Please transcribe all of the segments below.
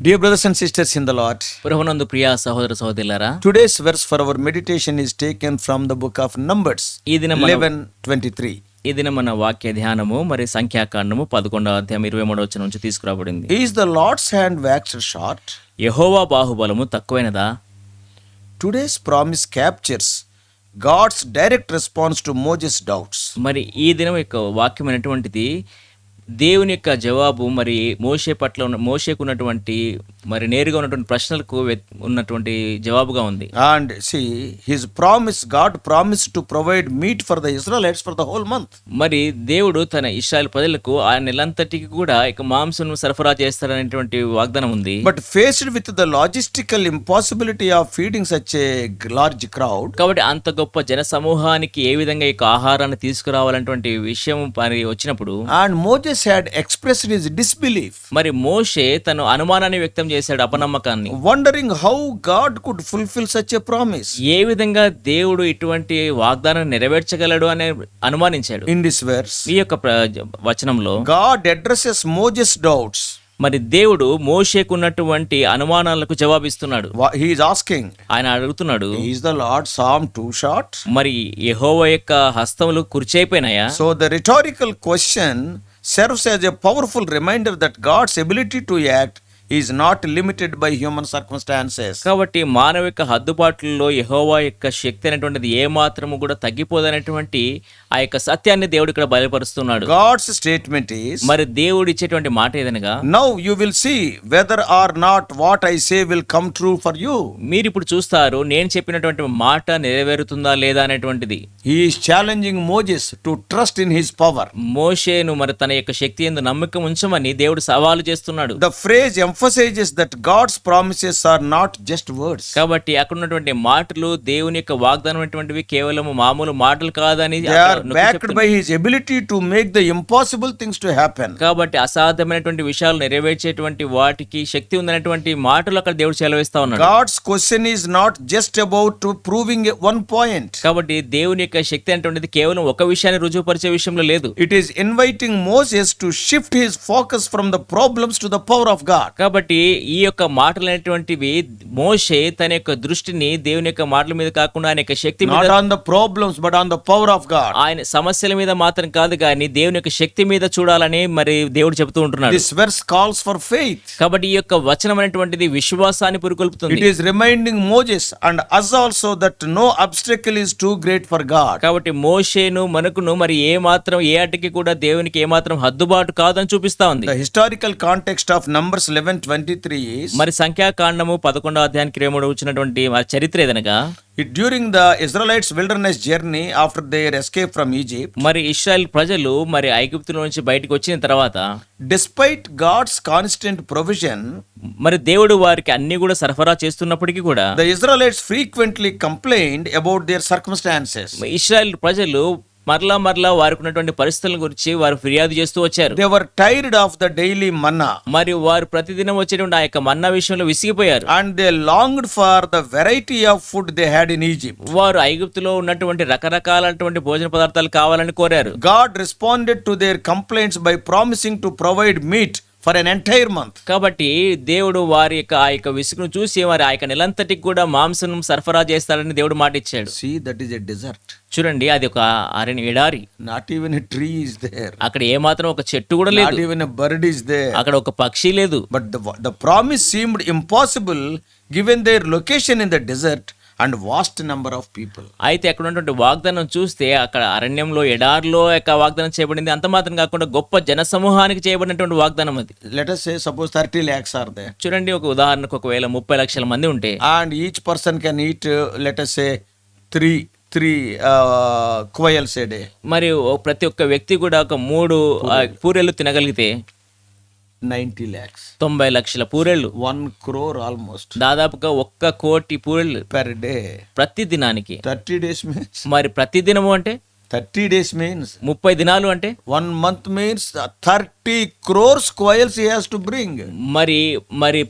Dear brothers and sisters in the Lord, ప్రభునందు ప్రియ సహోదర సహోదరులారా, today's verse for our meditation is taken from the book of Numbers ఈ దినం మన 11:23. ఈ దినం మన వాక్య ధ్యానము మరి సంఖ్యాకాండము 11వ అధ్యాయం 23వ వచనం నుంచి తీసుకురాబడింది. Is the Lord's hand waxed short? Jehovah బాహుబలము తక్కువైనదా? Today's promise captures God's direct response to Moses' doubts. మరి ఈ దినం యొక్క వాక్యం అనేటువంటిది దేవుని యొక్క జవాబు మరి మోషే పట్ల మోషేకున్నటువంటి మరి నేరుగా ఉన్నటువంటి ప్రశ్నలకు ఉన్నటువంటి జవాబుగా ఉంది. And see, his promise, God promised to provide meat for the Israelites for the whole month. మరి దేవుడు తన ఇశ్రాయేలు ప్రజలకు ఆ నెలంతటికి కూడా ఇక మాంసం సరఫరా చేస్తారనేటువంటి వాగ్దానం ఉంది. But faced with the logistical impossibility of feeding such a large crowd, కాబట్టి అంత గొప్ప జన సమూహానికి ఏ విధంగా ఈ ఆహారాన్ని తీసుకురావాలన్నటువంటి విషయం మరి వచ్చినప్పుడు and Moses had expressed his disbelief, మరి మోషే తను అనుమానాన్ని వ్యక్తం చేశాడు, అపనమ్మకాన్ని, wondering how God could fulfill such a promise. ఏ విధంగా దేవుడు ఇటువంటి వాగ్దానం నెరవేర్చగలడు అని అనుమానించాడు. In this verse, ఈ యొక్క వచనంలో God addresses Moses' doubts. మరి దేవుడు మోషేకున్నటువంటి అనుమానాలకు జవాబిస్తున్నాడు. He is asking, ఆయన అడుగుతున్నాడు, is the Lord's arm too short? మరి యెహోవా యొక్క హస్తములు కుర్చైపోయినాయా? So the rhetorical question serves as a powerful reminder that God's ability to act is not limited by human circumstances. కాబట్టి మానవ యొక్క హద్దుబాట్లలో యెహోవా యొక్క శక్తి అనేటువంటిది ఏ మాత్రము కూడా తగ్గిపోదనేటువంటి ఆ యొక్క సత్యాన్ని దేవుడు ఇక్కడ బయలుపరుస్తున్నాడు. God's statement is, మరి దేవుడు ఇచ్చేటువంటి మాట ఏదనగా, now you will see whether or not what I say will come true for you. మీరు ఇప్పుడు చూస్తారు నేను చెప్పినటువంటి మాట నెరవేరుతుందా లేదా అనేటువంటిది. He is challenging Moses to trust in his power. మోషేను మరి తన యొక్క శక్తి యందు నమ్మకం ఉంచమని దేవుడు సవాలు చేస్తున్నాడు. The phrase emphasizes that God's promises are not just words. కాబట్టి అక్కడ ఉన్నటువంటి మాటలు దేవుని యొక్క వాగ్దానం అనేటువంటివి కేవలం మామూలు మాటలు కాదని They are backed by his ability to make the impossible things to happen. కాబట్టి అసాధ్యమైనటువంటి విషయాలు నెరవేర్చేటువంటి వాటికి శక్తి ఉందనేటువంటి మాటలు అక్కడ దేవుడు సెలవిస్తా ఉన్నాడు. God's question is not just about proving one point. కాబట్టి దేవుని యొక్క శక్తి అనేటువంటిది కేవలం ఒక విషయాన్ని రుజువుపరిచే విషయంలో లేదు. It is inviting Moses to shift his focus from the problems to the power of God. కాబట్టి ఈ యొక్క మాటలు అనేటువంటివి మోషే తన యొక్క దృష్టిని దేవుని యొక్క మాటల మీద కాకుండా ఆయన యొక్క శక్తి మీద, Not on the problems but on the power of God. ఆయన సమస్యల మీద మాత్రం కాదు కానీ దేవుని యొక్క శక్తి మీద చూడాలని మరి దేవుడు చెబుతూ ఉంటున్నాడు. This verse calls for faith. కాబట్టి ఈ యొక్క వచనం అనేటువంటిది విశ్వాసాన్ని పురికొల్పుతుంది. It is reminding Moses and us also that no obstacle is too great for God. కాబట్టి మోషేను మనకును మరి ఏ మాత్రం ఏ అడ్డకి కూడా దేవునికి ఏ మాత్రం హద్దుబాటు కాదని చూపిస్తా ఉంది. The historical context of Numbers 11:23 is, మరి సంఖ్యాకాండము 11వ అధ్యాయానికి 23 వచ్చినటువంటి మరి చరిత్ర ఏదనగా, during the Israelites wilderness journey after their escape from Egypt, మరి ఇశ్రాయేల్ ప్రజలు మరి ఐగుప్తులో నుంచి బయటకు వచ్చిన తర్వాత despite God's constant provision, మరి దేవుడు వారికి అన్ని కూడా సరఫరా చేస్తున్నప్పటికీ కూడా the Israelites frequently complained about their circumstances. Israel ప్రజలు మరలా వారికి ఉన్నటువంటి పరిస్థితుల గురించి వారు ఫిర్యాదు చేస్తూ వచ్చారు. They were tired of the daily manna, మరి వారు ప్రతిదినం వచ్చేటువంటి ఆ యొక్క మన్నా విషయంలో విసిగిపోయారు. and they longed for the variety of food they had in Egypt. వారు ఐగుప్తులో ఉన్నటువంటి రకరకాలైనటువంటి భోజన పదార్థాలు కావాలని కోరారు. God responded to their complaints by promising to provide meat for an entire month. కాబట్టి దేవుడు వారి యొక్క ఆ యొక్క విసుగును చూసి వారి ఆ యొక్క నెలంతటికి కూడా మాంసం సరఫరా చేస్తాడని దేవుడు మాట ఇచ్చాడు. See, that is a desert. చూడండి, అది ఒక ఎడారి. Not even a tree is there. అక్కడ ఏ మాత్రం ఒక చెట్టు కూడా Not లేదు, even a bird is there. అక్కడ ఒక పక్షి లేదు. But the promise seemed impossible given their location in the desert and vast number of people. అయితే అక్కడ ఉన్నటువంటి వాగ్దానం చూస్తే అక్కడ అరణ్యంలో ఎడారిలో యొక్క వాగ్దానం చేయబడింది. అంత మాత్రం కాకుండా గొప్ప జన సమూహానికి చేయబడినటువంటి వాగ్దానం అది. Let us say suppose 30 lakhs are there. చూడండి, ఒక ఉదాహరణకు ఒకవేళ 30 లక్షల మంది ఉంటే And each person can eat let us say three quails a day. మరి ప్రతి ఒక్క వ్యక్తి కూడా ఒక 3 పూరెళ్ళు తినగలిగితే 90 lakhs. 90 లక్షల పూరెళ్ళు, 1 crore almost దాదాపుగా 1 కోటి పూరెళ్ళు per day. ప్రతి దినానికి. 30 days means మరి ప్రతి దినము అంటే 30 days means 30 దినాలు అంటే 1 month means 30 30 crores quails he has to bring. మరి మరి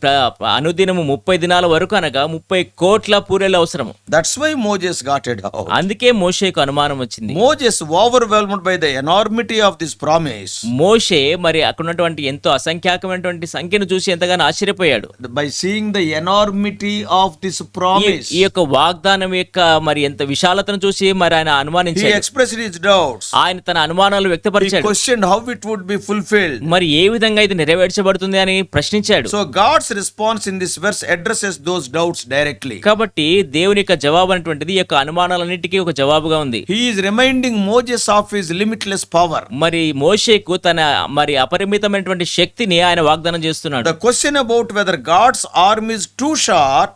అనుదినము 30 దినాల వరకు అనగా 30 కోట్ల పూరేలు అవసరము. That's why Moses got it out. అందుకే మోషేకు అనుమానం వచ్చింది. Moses, overwhelmed by the enormity of this promise, మోషే మరి అక్కడ ఉన్నటువంటి ఎంతో అసంఖ్యాకమైనటువంటి సంఖ్యను చూసి ఎంతగానో ఆశ్చర్యపోయాడు. by seeing the enormity of this promise, ఈ యొక్క వాగ్దానం యొక్క మరి ఎంత విశాలతను చూసి మరి ఆయన he అనుమానించాడు. expressed his doubts. ఆయన తన అనుమానాలు He వ్యక్తపరిచాడు. questioned how it would be fulfilled. మరి ఏ విధంగా ఇది నెరవేర్చబడుతుంది అని ప్రశ్నించాడు. So God's response in this verse addresses those doubts directly. కాబట్టి దేవుని యొక్క జవాబు అనేటువంటిది ఈ యొక్క అనుమానాలన్నిటికీ ఒక జవాబుగా ఉంది. He is reminding Moses of his limitless power. మరి మోషేకు తన మరి అపరిమితమైనటువంటి శక్తిని ఆయన వాగ్దానం చేస్తున్నాడు. The question about whether God's arm is too short,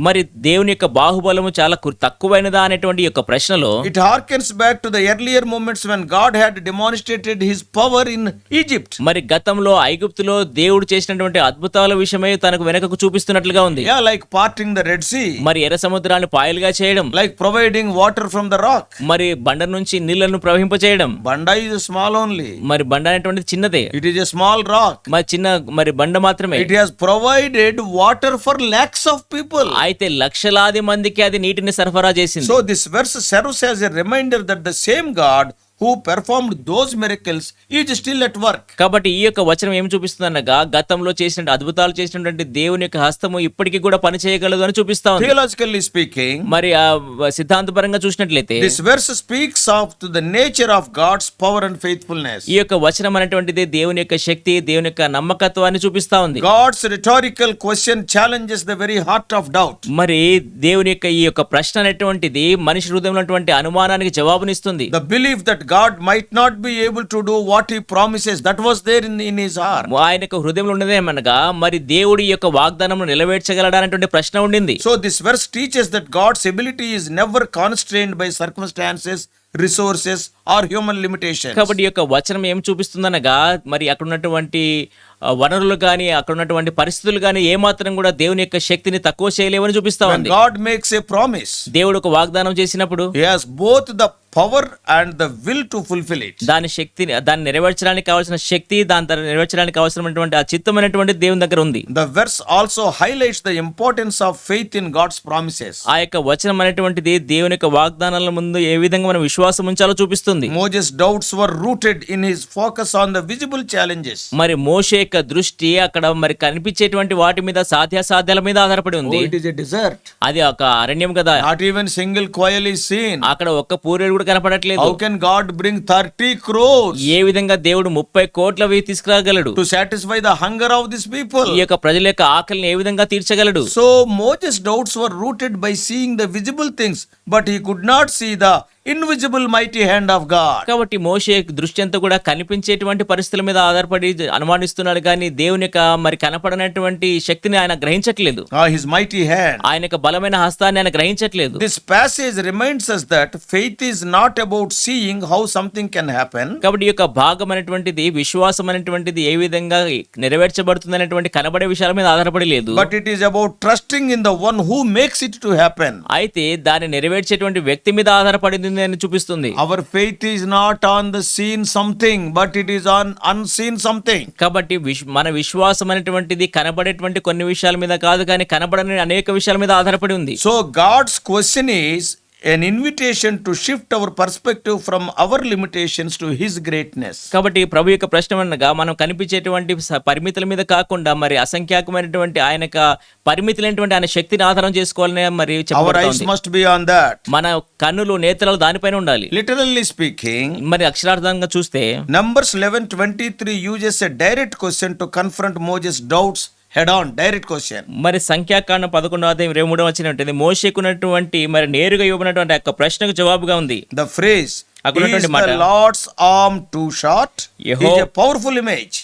మరి దేవుని యొక్క బాహుబలము చాలా తక్కువైనదా అనేటువంటి ఈ యొక్క ప్రశ్నలో it harkens back to the earlier moments when God had demonstrated his power in Egypt. మరి గతంలో ఐగుప్తులో దేవుడు చేసినటువంటి అద్భుతాల విషయమై తనకు వెనకకు చూపిస్తున్నట్లుగా ఉంది. Yeah, like parting the Red Sea, మరి ఎర్ర సముద్రాన్ని పాయలుగా చేయడం, like providing water from the rock. మరి బండ నుంచి నీళ్లను ప్రవహింపచేయడం. Banda is small only. మరి బండ అనేటువంటిది చిన్నదే, It is a small rock. మరి చిన్న మరి బండ మాత్రమే. It has provided water for lakhs of people. అయితే లక్షలాది మందికి అది నీటిని సరఫరా చేసింది. So this verse serves as a reminder that the same God who performed those miracles is still at work. కాబట్టి ఈ యొక్క వచనం ఏం చూపిస్తుంది అనగా గతంలో చేసిన అద్భుతాలు చేసినటువంటి దేవుని యొక్క హస్తము ఇప్పటికీ కూడా పని చేయగలదు అని చూపిస్తా ఉంది. Theologically speaking, మరి ఆ సిద్ధాంతపరంగా చూసినట్లయితే this verse speaks of to the nature of God's power and faithfulness. ఈ యొక్క వచనం అనేటువంటిది దేవుని యొక్క శక్తి, దేవుని యొక్క నమ్మకత్వాన్ని చూపిస్తా ఉంది. God's rhetorical question challenges the very heart of doubt. మరి దేవుని యొక్క ఈ యొక్క ప్రశ్న అనేటువంటిది మనిషి హృదయంలో ఉన్నటువంటి అనుమానానికి జవాబునిస్తుంది. The belief that God might not be able to do what he promises, that was there in his heart. ఆయన యొక్క హృదయంలో ఉన్నదేమనగా మరి దేవుడు ఈ యొక్క వాగ్దానం నెరవేర్చగలడా అనేటువంటి ప్రశ్న ఉండింది. So this verse teaches that God's ability is never constrained by circumstances, resources or human limitations. కాబట్టి ఈ యొక్క వచనం ఏం చూపిస్తుందనగా మరి అక్కడ ఉన్నటువంటి వనరులు కానీ అక్కడ ఉన్నటువంటి పరిస్థితులు కానీ ఏమాత్రం కూడా దేవుని యొక్క శక్తిని తక్కువ చేయలేవని చూపిస్తా When ఉంది. God makes a promise, దేవుడు ఒక వాగ్దానం చేసినప్పుడు he has both the power and the will to fulfill it. దాన్ని నెరవేర్చడానికి కావాల్సిన శక్తి, దాని నెరవేర్చడానికి అవసరమైనటువంటి ఆ చిత్తమైనటువంటి దేవుని దగ్గర ఉంది. The verse also highlights the importance of faith in God's promises. ఆ యొక్క వచనం అనేటువంటిది దేవుని యొక్క వాగ్దానాల ముందు ఏ విధంగా మనం విశ్వాసం ఉంచాలో చూపిస్తుంది. Moses' doubts were rooted in his focus on the visible challenges. మరి మోషే యొక్క దృష్టి అక్కడ మరి కనిపించేటువంటి వాటి మీద, సాధ్యాసాధ్యాల మీద ఆధారపడి ఉంది. Oh, it is a desert. అది ఒక అరణ్యం కదా, Not even single quail is seen. అక్కడ ఒక్క పూరేడు కూడా కనపడట్లేదు. How can God bring 30 crores ఏ విధంగా దేవుడు 30 కోట్లవి తీసుకురాగలడు? to satisfy the hunger of these people? ఈ యొక్క ప్రజల యొక్క ఆకలిని ఏ విధంగా తీర్చగలడు? So Moses' doubts were rooted by seeing the visible things, but he could not see the invisible mighty hand of God. కాబట్టి మోషే దృష్టి అంతా కూడా కనిపించేటువంటి పరిస్థితుల మీద ఆధారపడి అనుమానిస్తున్నాడు, కానీ దేవుని యొక్క మరి కనపడనటువంటి శక్తిని ఆయన గ్రహించట్లేదు. హిస్ మైటీ హ్యాండ్, ఆయన యొక్క బలమైన హస్తాన్ని ఆయన గ్రహించట్లేదు. This passage reminds us that faith is not about seeing how something can happen. కాబట్టి ఈ యొక్క భాగం అనేటువంటిది, విశ్వాసం అనేటువంటిది ఏ విధంగా నెరవేర్చబడుతుంది అనేటువంటి కనబడే విషయాల మీద ఆధారపడి లేదు, but it is about trusting in the one who makes it to happen. అయితే దాన్ని నెరవేర్చేటువంటి వ్యక్తి మీద ఆధారపడింది అని చూపిస్తుంది. Our faith is not on the seen something, but it is on unseen something. కాబట్టి మన విశ్వాసం అనేటువంటిది కనబడేటువంటి కొన్ని విషయాల మీద కాదు, కానీ కనబడని అనేక విషయాల మీద ఆధారపడి ఉంది. So God's question is an invitation to shift our perspective from our limitations to his greatness. కాబట్టి ప్రభు యొక్క ప్రశ్న అనగా మనం కనిపించేటువంటి పరిమితుల మీద కాకుండా మరి అసంఖ్యాకమైనటువంటి ఆయన పరిమితులైనటువంటి ఆయన శక్తిని ఆధారం చేసుకోవాలని మరి our eyes must be on that. మన కన్నులు, నేత్రాలు దానిపైన ఉండాలి. Literally speaking, మరి అక్షరార్థంగా చూస్తే Numbers 11:23 uses a direct question to confront Moses' doubts head on. Direct question. మరి సంఖ్యాకాండం 11:23 మోషేకున్నటువంటి మరి నేరుగా ఇవ్వబడినటువంటి యొక్క ప్రశ్నకు జవాబుగా ఉంది. The phrase అక్కడున్నటువంటి is మాట, the Lord's arm too short is a powerful image.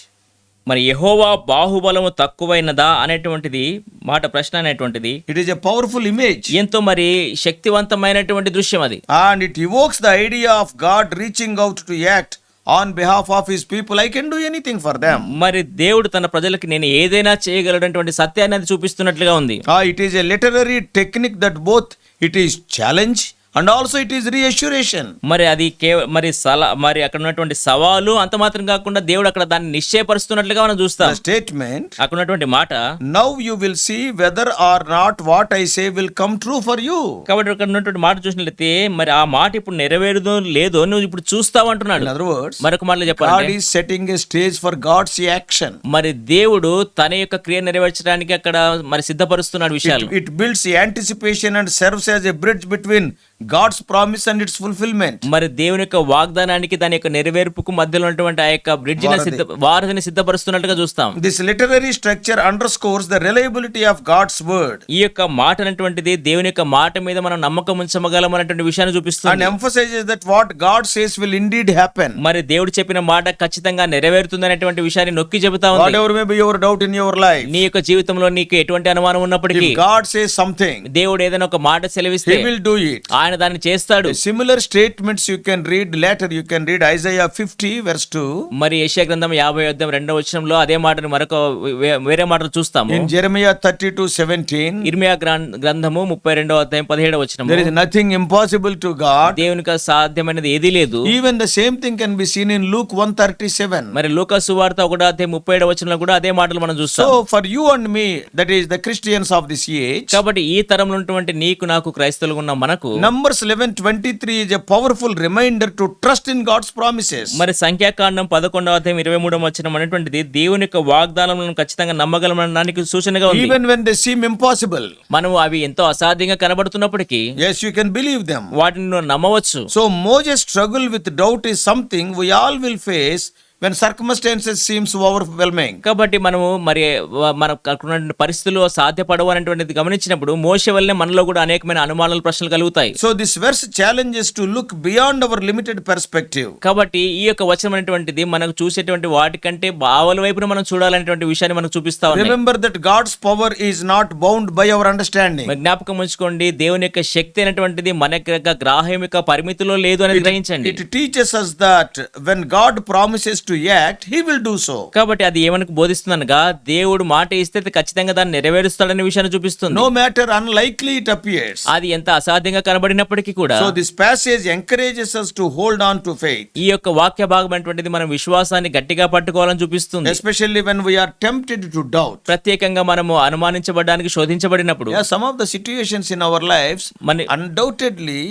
మరి యెహోవా బాహుబలము తక్కువైనదా అనేటువంటిది మాట, ప్రశ్న అనేటువంటిది It is a powerful image. ఎంతో మరి శక్తివంతమైనటువంటి దృశ్యం అది. And it evokes the idea of God reaching out to act on behalf of his people. I can do anything for them. మరి దేవుడు తన ప్రజలకి నేను ఏదైనా చేయగలడంటువంటి సత్యాన్ని అది చూపిస్తున్నట్లుగా ఉంది. It is a literary technique that both it is challenge And also it is reassuration. మరి అది మరి అక్కడ ఉన్నటువంటి సవాలు అంత మాత్రం కాకుండా దేవుడు అక్కడ దాన్ని నిశ్చయపరుస్తున్నట్లుగా మనం చూస్తాం. The statement, అక్కడ ఉన్నటువంటి మాట, now you will see whether or not what I say will come true for you. కాబట్టి అక్కడ ఉన్నటువంటి మాట చూసినట్లయితే మరి ఆ మాట ఇప్పుడు నెరవేరుదో లేదో నువ్వు ఇప్పుడు చూస్తావు అంటున్నాడు. In other words, మరొక మాటలో God చెప్పాలంటే is setting a stage for God's action. మరి దేవుడు తన యొక్క క్రియ నెరవేర్చడానికి అక్కడ మరి సిద్ధపరుస్తున్నాడు విషయాలు. It builds the anticipation and serves as a bridge between God's promise and its fulfillment. మరి దేవుని యొక్క వాగ్దానానికి దాని యొక్క నెరవేర్పుకు మధ్యలో ఉన్నటువంటి ఆ యొక్క వారధిని సిద్ధపరుస్తున్నట్టుగా చూస్తాం. This literary structure underscores the reliability of God's word ఈ యొక్క మాట అనేటువంటిది దేవుని యొక్క మాట మీద మనం నమ్మకం ఉంచగలం అనేటువంటి విషయాన్ని and చూపిస్తుంది. emphasizes that what God says will indeed happen. మరి దేవుడు చెప్పిన మాట ఖచ్చితంగా నెరవేరుతుంది అనేటువంటి విషయాన్ని నొక్కి చెబుతా ఉంది. Whatever may be your doubt in your life, నీ యొక్క జీవితంలో నీకు ఎటువంటి అనుమానం ఉన్నప్పటికీ if God says something, దేవుడు ఏదైనా ఒక మాట సెలవిస్తే He will do it. ఆయన దాన్ని చేస్తాడు. Similar statements you can read later. You can read Isaiah 50 verse 2. మరి యెషయా గ్రంథం 50 వచనంలో అదే మాటను మరొక వేరే మాటలు చూస్తాము. In Jeremiah 32:17, ఇర్మియా గ్రంథము 32:17 వచనము, there is nothing impossible to God. దేవునికి సాధ్యమైనది ఏదీ లేదు. Even the same thing can be seen in Luke 1:37. మరి లూకా సువార్త 1:37 వచనంలో కూడా అదే మాటలు మనం చూస్తాం. So for you and me, that is the Christians of this age, కాబట్టి ఈ తరంలో ఉన్నటువంటి నీకు నాకు క్రైస్తవులుగా ఉన్న మనకు Numbers 11:23 is a powerful reminder to trust in God's promises. మరి సంఖ్యాకాండం 11:23 వచనం అనేటువంటిది దేవుని యొక్క వాగ్దానాలను ఖచ్చితంగా నమ్మగలమనడానికి సూచనగా ఉంది. Even when they seem impossible, మనం అవి ఎంతో అసాధ్యంగా కనబడుతున్నప్పటికీ yes, you can believe them. వాటిని నువ్వు నమ్మవచ్చు. So Moses' struggle with doubt is something we all will face when circumstances seems overwhelming. కాబట్టి మనము మరి మన పరిస్థితులు సాధ్యపడవు అనేటువంటిది గమనించినప్పుడు మోషే వల్లనే మనలో కూడా అనేకమైన అనుమానాలు, ప్రశ్నలు కలుగుతాయి. So this verse challenges to look beyond our limited perspective. కాబట్టి ఈ యొక్క వచనం అనేటువంటిది మనకు చూసేటువంటి వాటికంటే బావల వైపున మనం చూడాలనేటువంటి విషయాన్ని మనకు చూపిస్తా ఉంది. Remember that God's power is not bound by our understanding. జ్ఞాపకం ఉంచుకోండి, దేవుని యొక్క శక్తి అనేటువంటిది మన యొక్క గ్రాహ్యం యొక్క పరిమితిలో లేదు అని గ్రహించండి. It teaches us that when God promises to act, He will do so. కాబట్టి అది ఏమనకు బోధిస్తుందనగా దేవుడు మాట ఇస్తే ఖచ్చితంగా దాన్ని నెరవేరుస్తాడనే విషయాన్ని చూపిస్తుంది. No matter unlikely it appears. అది ఎంత అసాధ్యంగా కనబడినప్పటికీ కూడా. So this passage encourages us to hold on to faith. ఈ యొక్క వాక్య భాగం అనేటువంటిది మన విశ్వాసాన్ని గట్టిగా పట్టుకోవాలని చూపిస్తుంది. Especially when we are tempted to doubt. ప్రత్యేకంగా మనము అనుమానించబడడానికి శోధించబడినప్పుడు. Yeah, some of the situations in our lives, undoubtedly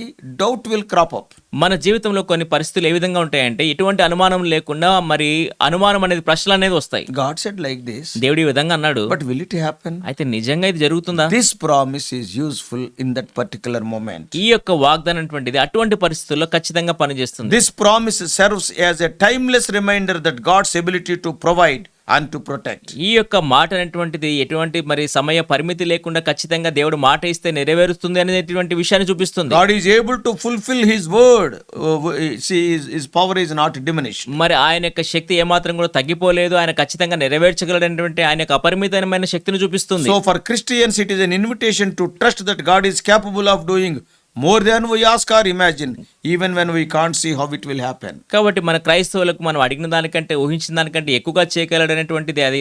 doubt will crop up. మన జీవితంలో కొన్ని పరిస్థితులు ఏ విధంగా ఉంటాయంటే ఎటువంటి అనుమానం లేకుండా మరి అనుమానం అనేది ప్రశ్నలు అనేది వస్తాయి. God said like this. దేవుడు ఈ విధంగా అన్నాడు. But will it happen? అయితే నిజంగా ఇది జరుగుతుందా? This promise is useful in that particular moment. ఈ యొక్క వాగ్దానం అటువంటిది అటువంటి పరిస్థితుల్లో ఖచ్చితంగా పనిచేస్తుంది. This promise serves as a timeless reminder that God's ability to provide and to protect. ఈ యొక్క మాట అనేటువంటిది ఎటువంటి మరి సమయ పరిమితి లేకుండా ఖచ్చితంగా దేవుడు మాట ఇస్తే నెరవేరుస్తుంది అనేటువంటి విషయాన్ని చూపిస్తుంది. God is able to fulfill His word. See, His power is not diminished. మరి ఆయన యొక్క శక్తి ఏమాత్రం కూడా తగ్గిపోలేదు. ఆయన ఖచ్చితంగా నెరవేర్చగలడనేటువంటి ఆయన యొక్క అపరిమితమైన శక్తిని చూపిస్తుంది. So for Christians it is an invitation to trust that God is capable of doing more than we ask or imagine, even when we can't see how it will happen. కాబట్టి మన క్రైస్తవులకు మనం అడిగిన దానికంటే ఊహించిన దానికంటే ఎక్కువగా చేయగలడనేటువంటిది అది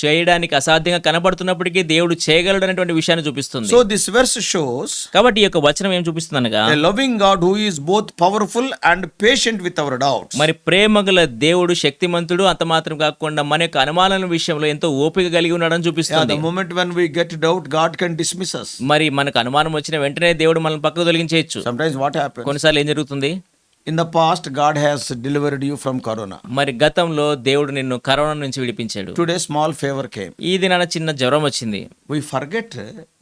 చేయడానికి అసాధ్యంగా కనబడుతున్నప్పటికీ దేవుడు చేయగలడనేటువంటి విషయాన్ని చూపిస్తుంది. So this verse shows కాబట్టి ఈ యొక్క వచనం ఏం చూపిస్తుంది అనగా a loving God who is both powerful and patient with our doubts. మరి ప్రేమగల దేవుడు శక్తిమంతుడు, అంత మాత్రం కాకుండా మన యొక్క అనుమానాల విషయంలో ఎంతో ఓపిక కలిగి ఉన్నాడని చూపిస్తుంది. The moment when we get doubt, God can dismiss us. మరి మనకు అనుమానం వచ్చిన వెంటనే దేవుడు మనల్ని పక్కకు తొలగించేయచ్చు. Sometimes what happens? కొన్నిసార్లు ఏం జరుగుతుంది? In the past, God has delivered you from corona. మరి గతంలో దేవుడు నిన్ను కరోనా నుంచి విడిపించాడు. Today, small fever came. ఈ దినాన చిన్న జ్వరం వచ్చింది. We forget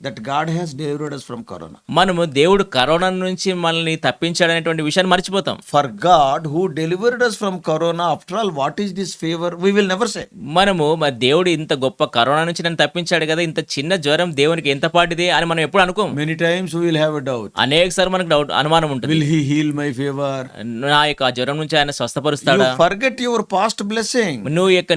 that God has delivered us from corona. మనము దేవుడు కరోనా నుంచి మనల్ని తప్పించాడనేటువంటి విషయాన్ని మర్చిపోతాం. For God who delivered us from corona, after all, what is this fever? We will never say. మనము మరి దేవుడు ఇంత గొప్ప కరోనా నుంచి నన్ను తప్పించాడు కదా, ఇంత చిన్న జ్వరం దేవునికి ఎంత పాటిది అని మనం ఎప్పుడు అనుకోం. Many times we will have a doubt. అనేక సార్లు మనకు డౌట్, అనుమానం ఉంటుంది. Will He heal my fever? నా యొక్క జ్వరం నుంచి ఆయన స్వస్థపరుస్తాడా? You forget your past blessing.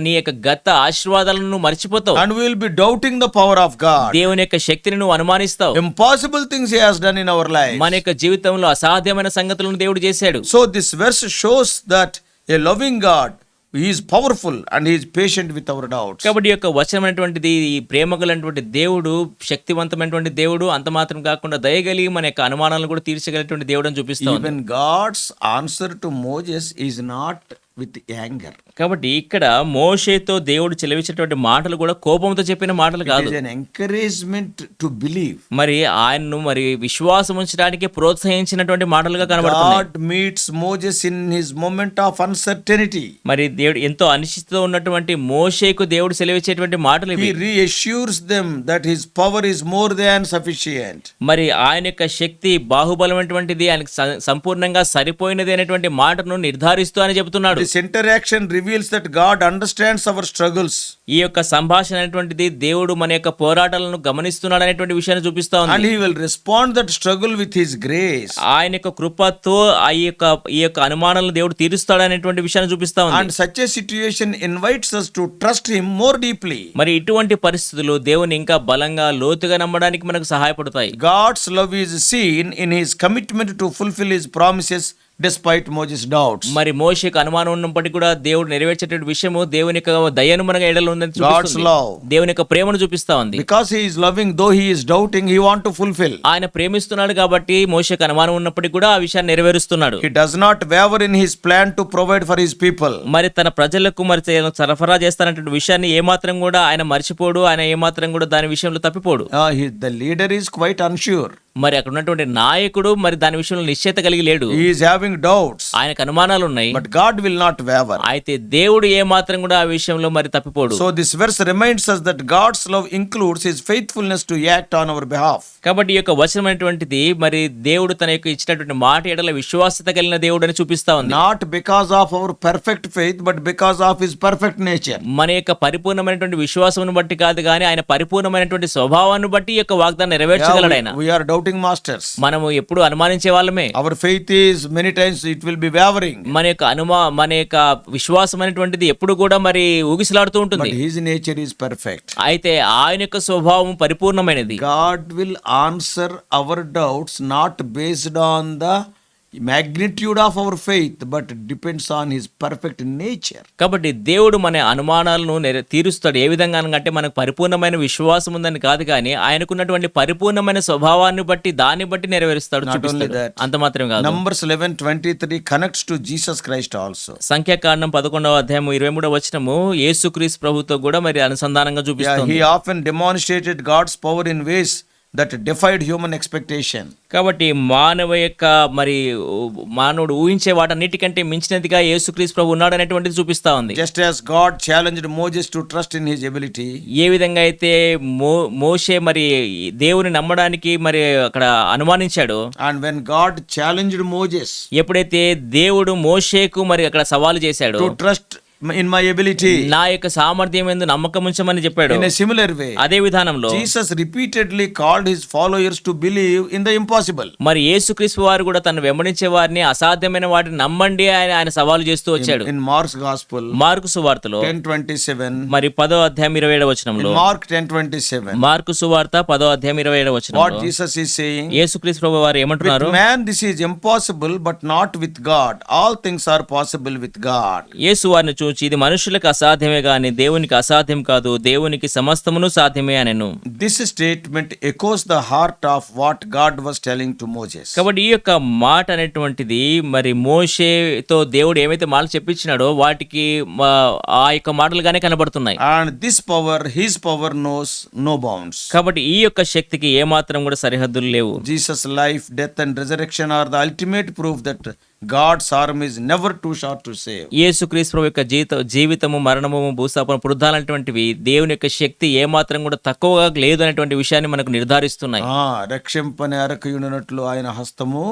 నీ యొక్క గత ఆశీర్వాదాలను నువ్వు మర్చిపోతావు. And we will be doubting the power of God. దేవుని యొక్క శక్తిని నువ్వు అనుమానిస్తావు. Impossible things He has done in our lives. మన యొక్క జీవితంలో అసాధ్యమైన సంగతులను దేవుడు చేశాడు. So this verse shows that a loving God He is powerful and he is patient with our doubts. కాబట్టి ఈ యొక్క వచనమైనటువంటిది ఈ ప్రేమ గలటువంటి దేవుడు, శక్తివంతమైనటువంటి దేవుడు, అంత మాత్రం కాకుండా దయగలిగి మన యొక్క అనుమానాలను కూడా తీర్చగలిగినటువంటి దేవుడు అని చూపిస్తాం. Even God's answer to Moses is not with anger. కాబట్టి ఇక్కడ మోషేతో దేవుడు చెలవించినటువంటి మాటలు కూడా కోపంతో చెప్పిన మాటలు It కాదు. is an encouragement to believe. మరి ఆయన్ను మరి విశ్వాసం ఉంచడానికి ప్రోత్సహించినటువంటి మాటలుగా కనబడుతున్నాయి. God meets Moses in his moment of uncertainty. మరి దేవుడు ఎంతో అనిశ్చితతో ఉన్నటువంటి మోషేకు దేవుడు సెలవిచ్చేటువంటి మాటలు ఇవి. He reassures them that his power is more than sufficient. మరి ఆయన యొక్క శక్తి బాహుబలమైనటువంటిది, ఆయనకు సంపూర్ణంగా సరిపోయినది అనేటువంటి మాటను నిర్ధారిస్తూ అని చెబుతున్నాడు. This interaction reveals that God understands our struggles. ఈ యొక్క సంభాషణ అనేటువంటిది దేవుడు మన యొక్క పోరాటాలను గమనిస్తున్నాడు అనేటువంటి విషయాన్ని చూపిస్తా And ఉంది. he will respond that struggle with his grace. ఆయన యొక్క కృపతో ఈ యొక్క అనుమానాలను దేవుడు తీరుస్తాడు అనేటువంటి విషయాన్ని చూపిస్తా ఉంది. And such a situation invites us to trust him more deeply. మరి ఇటువంటి పరిస్థితులు దేవుని ఇంకా బలంగా లోతుగా నమ్మడానికి మనకు సహాయపడతాయి. God's love is seen in his commitment to fulfill his promises despite Moses' doubts. మరి మోషేకు అనుమానం ఉన్నప్పటికీ కూడా దేవుడు నెరవేర్చేటువంటి విషయము దేవుని యొక్క దయను మనకు ఎడలో ఉందని God's చూపిస్తుంది. love. దేవుని యొక్క ప్రేమను చూపిస్తా ఉంది. Because he is loving, though he is doubting, he wants to fulfill. ఆయన ప్రేమిస్తున్నాడు కాబట్టి మోషేకు అనుమానం ఉన్నప్పటికీ కూడా ఆ విషయాన్ని నెరవేరుస్తున్నాడు. He does not waver in his plan to provide for his people. మరి తన ప్రజలకు మరి సరఫరా చేస్తానటువంటి విషయాన్ని ఏమాత్రం కూడా ఆయన మర్చిపోడు, ఆయన ఏమాత్రం కూడా దాని విషయంలో తప్పిపోడు. The leader is quite unsure. మరి అక్కడ ఉన్నటువంటి నాయకుడు మరి దాని విషయంలో నిశ్చయత కలిగి లేడు. He is having doubts. ఆయనకు అనుమానాలు ఉన్నాయి. But God will not waver. అయితే దేవుడు ఏమాత్రం కూడా ఆ విషయంలో మరి తప్పిపోడు. So this verse reminds us that God's love includes his faithfulness to act on our behalf. కాబట్టి ఈ యొక్క వచనమైనటువంటిది మరి దేవుడు తన యొక్క ఇచ్చినటువంటి మాట ఎడల విశ్వాసత కలిగిన దేవుడు అని చూపిస్తా ఉంది. Not because of our perfect faith, but because of his perfect nature. మన యొక్క పరిపూర్ణమైనటువంటి విశ్వాసమును బట్టి కాదు కానీ ఆయన పరిపూర్ణమైనటువంటి స్వభావాన్ని బట్టి ఈ యొక్క వాగ్దానం నెరవేర్చగలడు ఆయన. We are doubting masters. మనము ఎప్పుడు అనుమానించే వాళ్ళమే. Our faith is many times it will be wavering. మన యొక్క విశ్వాసం అనేటువంటిది ఎప్పుడు కూడా మరి ఊగిసలాడుతూ But ఉంటుంది. his nature is perfect. అయితే ఆయన యొక్క స్వభావం పరిపూర్ణమైనది. God will answer our doubts not based on the magnitude of our faith, but depends on his perfect nature. కాబట్టి దేవుడు మన అనుమానాలను తీరుస్తాడు. ఏ విధంగా అంటే మనకు పరిపూర్ణమైన విశ్వాసం ఉందని కాదు కానీ ఆయనకున్నటువంటి పరిపూర్ణమైన స్వభావాన్ని బట్టి దాన్ని బట్టి నెరవేరుస్తాడు, చూపిస్తాడు. that. అంత మాత్రం కాదు. Numbers 11:23 connects to Jesus Christ also. సంఖ్యాకాండం 11వ అధ్యాయం 23వ వచనము యేసుక్రీస్తు ప్రభుతో కూడా మరి అనుసంధానంగా చూపిస్తుంది. He often demonstrated God's power in ways that defied human expectation. కాబట్టి మానవుడు ఊహించే వాటన్నిటికంటే మించినదిగా యేసుక్రీస్తు ప్రభు ఉన్నాడు అనేటువంటిది చూపిస్తా ఉంది. Just as God challenged Moses to trust in his ability, ఏ విధంగా అయితే మోషే మరి దేవుని నమ్మడానికి మరి అక్కడ అనుమానించాడు. and when God challenged Moses ఎప్పుడైతే దేవుడు మోషేకు మరి అక్కడ సవాలు చేశాడు, to trust in my ability, నా యొక్క సామర్థ్యం యందు నమ్మకం ఉంచమని చెప్పాడు. in a similar way, అదే విధానంలో Jesus repeatedly called his followers to believe in the impossible. మరి యేసుక్రీస్తు వారు కూడా తను వెంబడించే వారిని అసాధ్యమైన వాటిని నమ్మండి ఆయన సవాలు చేస్తూ వచ్చాడు. In Mark's gospel మార్కు సువార్తలో 10:27, మరి 10వ అధ్యాయం 27వ వచనంలో, Mark 10:27, మార్కు సువార్త 10వ అధ్యాయం 27వ what వచనంలో Jesus is saying, యేసుక్రీస్తు ప్రభు వారు ఏమంటున్నారు? with man this is impossible, but not with God. All things are possible with God. యేసు వారిని చూచి ఇది మనుషులకు అసాధ్యమే గాని దేవునికి అసాధ్యం కాదు, దేవునికి సమస్తమును సాధ్యమే అనెను. This statement echoes the heart of what God was telling to Moses. కాబట్టి ఈ యొక్క మాట అనేటువంటిది మరి మోషేతో దేవుడు ఏమైతే మాటలు చెప్పించినాడో వాటికి ఆ యొక్క మాటలుగానే కనబడుతున్నాయి. And this power, his power knows no bounds. కాబట్టి ఈ యొక్క శక్తికి ఏమాత్రం కూడా సరిహద్దులు లేవు. Jesus' life, death and resurrection are the ultimate proof that God's arm is never too short to save. యేసుక్రీస్తు ప్రభు యొక్క జీవితము, మరణము, భూస్థాపన, పునరుద్ధానటువంటివి దేవుని యొక్క శక్తి ఏమాత్రం కూడా తక్కువగా లేదు అనేటువంటి విషయాన్ని మనకు నిర్ధారిస్తున్నాయి. రక్షింపని అరకయునట్లు ఆయన హస్తము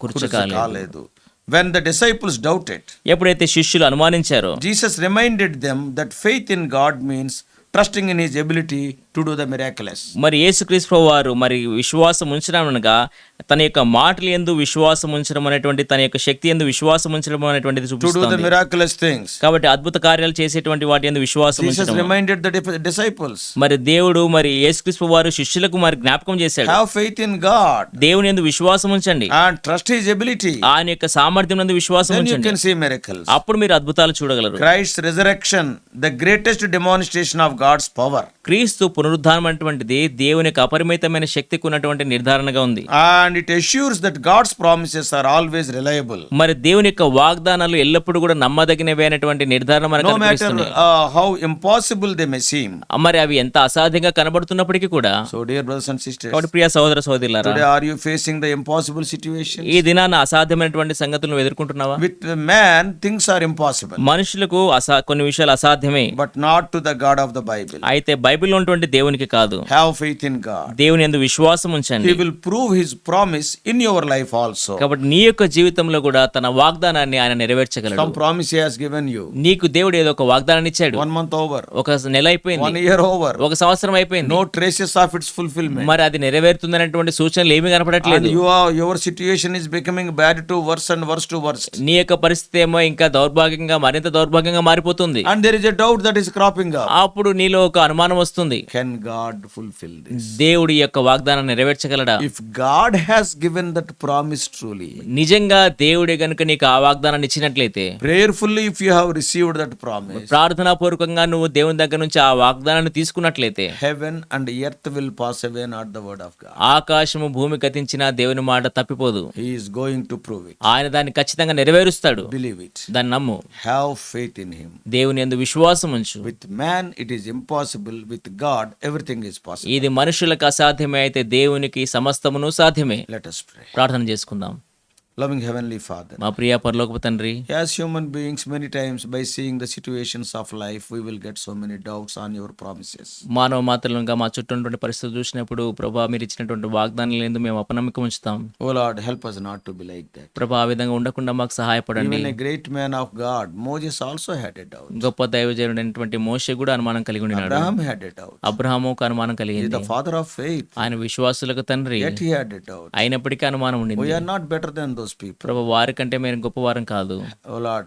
కుర్చకాలేదు. When the disciples doubted, ఎప్పుడైతే శిష్యులు అనుమానించారో, Jesus reminded them that faith in God means trusting in his ability to do the miraculous. మరి యేసుక్రీస్తు ప్రభువు వారు మరి విశ్వాసం ఉంచడం అనగా తన యొక్క మాటలు యందు విశ్వాసం ఉంచడం అనేటువంటి తన యొక్క శక్తి యందు విశ్వాసం ఉంచడం అనేటువంటిది To do the చూపిస్తుంది. miraculous things. కాబట్టి అద్భుత కార్యాలు చేసేటువంటి వాటి యందు విశ్వాసం Jesus ఉంచడం. reminded the disciples, మరి దేవుడు మరి యేసుక్రీస్తు ప్రభువు వారు శిష్యులకు మరి జ్ఞాపకం చేశాడు. have faith in God దేవుని యందు విశ్వాసం ఉంచండి, and trust his ability. ఆయన యొక్క సామర్థ్యం నందు విశ్వాసం Then you ఉంచండి, can see miracles. అప్పుడు మీరు అద్భుతాలు చూడగలరు. Christ's resurrection, the greatest demonstration of God's power. క్రీస్తు పునరుద్ధానం అనేటువంటిది దేవుని యొక్క అపరిమితమైన శక్తికి ఉన్నటువంటి నిర్ధారణగా ఉంది. And it assures that God's promises are always reliable. మరి దేవుని యొక్క వాగ్దానాలు ఎల్లప్పుడూ కూడా నమ్మదగినవి అనేటువంటి నిర్ధారణ మనకు No matter కనిపిస్తుంది. how impossible they may seem. మరి అవి ఎంత అసాధ్యంగా కనబడుతున్నప్పటికీ కూడా. So dear brothers and sisters, కాబట్టి ప్రియ సహోదర సహోదరులారా, today are you facing the impossible situation? ఈ దినాన అసాధ్యమైనటువంటి సంగతులను ఎదుర్కొంటున్నావా? With man, things are impossible, మనుషులకు కొన్ని విషయాలు అసాధ్యమే, but not to the God of the Bible. అయితే బైబిల్లో ఉన్నటువంటి దేవునికి కాదు. Have faith in God. దేవుని యందు విశ్వాసం ఉంచండి. He will prove his promise in your life also. కాబట్టి నీ యొక్క జీవితంలో కూడా తన వాగ్దానాన్ని ఆయన నెరవేర్చగలడు. Some promise he has given you. నీకు దేవుడు ఏదో ఒక వాగ్దానాన్ని ఇచ్చాడు. 1 month over, ఒక నెల అయిపోయింది, 1 year over, ఒక సంవత్సరం అయిపోయింది, no traces of its fulfillment. మరి అది నెరవేరుతుందనేటువంటి సూచనలు ఏమీ And కనపడట్లేదు. your situation is becoming bad to worse and worse to worst. నీ యొక్క పరిస్థితి ఏమో ఇంకా దౌర్భాగ్యంగా మరింత దౌర్భాగ్యంగా మారిపోతుంది. And there is a doubt that is cropping up. అప్పుడు నీలో ఒక అనుమానం వస్తుంది, Can God fulfill this? దేవుడి యొక్క వాగ్దానం నెరవేర్చగలడా? If God has given that promise truly, నిజంగా దేవుడే గనుక నీకు ఆ వాగ్దానాన్ని ఇచ్చినట్లయితే, prayerfully if you have received that promise, ప్రార్థనా పూర్వకంగా నువ్వు దేవుని దగ్గర నుంచి ఆ వాగ్దానాన్ని తీసుకున్నట్లయితే, heaven and earth will pass away, not the word of God. ఆకాశము భూమి గతించినా దేవుని మాట తప్పిపోదు. He is going to prove it. ఆయన దాన్ని ఖచ్చితంగా నెరవేరుస్తాడు. Believe it. దాన్ని నమ్ము. Have faith in him. దేవుని యందు విశ్వాసం ఉంచు. With man it is impossible, with God everything is possible. ఇది మనుషులకు అసాధ్యమే, అయితే దేవునికి సమస్తమును సాధ్యమే. Let us pray. ప్రార్థన చేసుకుందాం. Loving Heavenly Father, మా ప్రియ పరలోకపు తండ్రి, as human beings, many times by seeing the situations of life, we will get so many doubts on your promises. మానవ మాత్రలుగా మా చుట్టూ ఉన్నటువంటి పరిస్థితులు చూసినప్పుడు ప్రభా మీరు ఇచ్చినటువంటి వాగ్దానాలు ఏందో మేము అపనమ్మకం ఉంచుతాం. Oh Lord, help us not to be like that. ప్రభా ఆ విధంగా ఉండకుండా మాకు సహాయపడండి. Even a great man of God, Moses also had a doubt. గొప్ప దైవజనుడైనటువంటి మోషే కూడా అనుమానం కలిగి ఉన్నాడు. Abraham had a doubt. అబ్రహాముకు అనుమానం He is కలిగింది. the father of faith, ఆయన విశ్వాసులకు తండ్రి, yet he had a doubt. అయినప్పటికీ అనుమానం We ఉండింది. are not better than those people. ప్రభా వారి కంటే మేము గొప్పవారం కాదు. Oh Lord,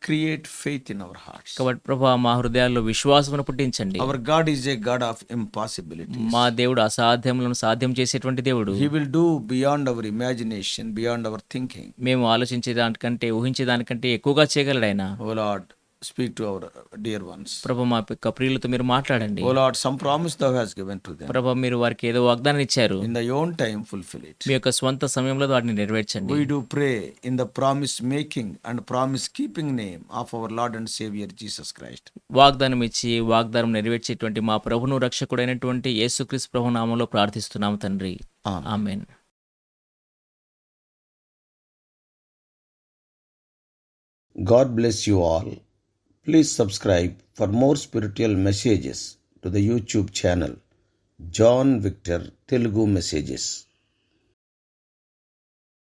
create faith in our hearts. కాబట్టి ప్రభా మా హృదయాల్లో విశ్వాసమును పుట్టించండి. Our God is a God of impossibilities. మా దేవుడు అసాధ్యములను సాధ్యం చేసేటువంటి దేవుడు. He will do beyond our imagination, beyond our thinking. మేము ఆలోచించే దానికంటే ఊహించే దానికంటే ఎక్కువగా చేయగలడు ఆయన. Oh Lord, speak to our dear ones. ప్రభా మా యొక్క ప్రియులతో మీరు మాట్లాడండి. Oh Lord, some promise thou hast given to them. ప్రభా మీరు వారికి ఏదో వాగ్దానం ఇచ్చారు, In thy own time fulfill it. మీ యొక్క స్వంత సమయంలో వాటిని నెరవేర్చండి. We do pray in the promise making and promise keeping name of our Lord and Savior Jesus Christ. వాగ్దానం ఇచ్చి వాగ్దానం నెరవేర్చేటువంటి మా ప్రభును రక్షకుడైనటువంటి యేసుక్రీస్తు ప్రభు నామములో ప్రార్థిస్తున్నాము తండ్రి. Amen. Amen. God bless you all. Please subscribe for more spiritual messages to the YouTube channel John Victor Telugu Messages.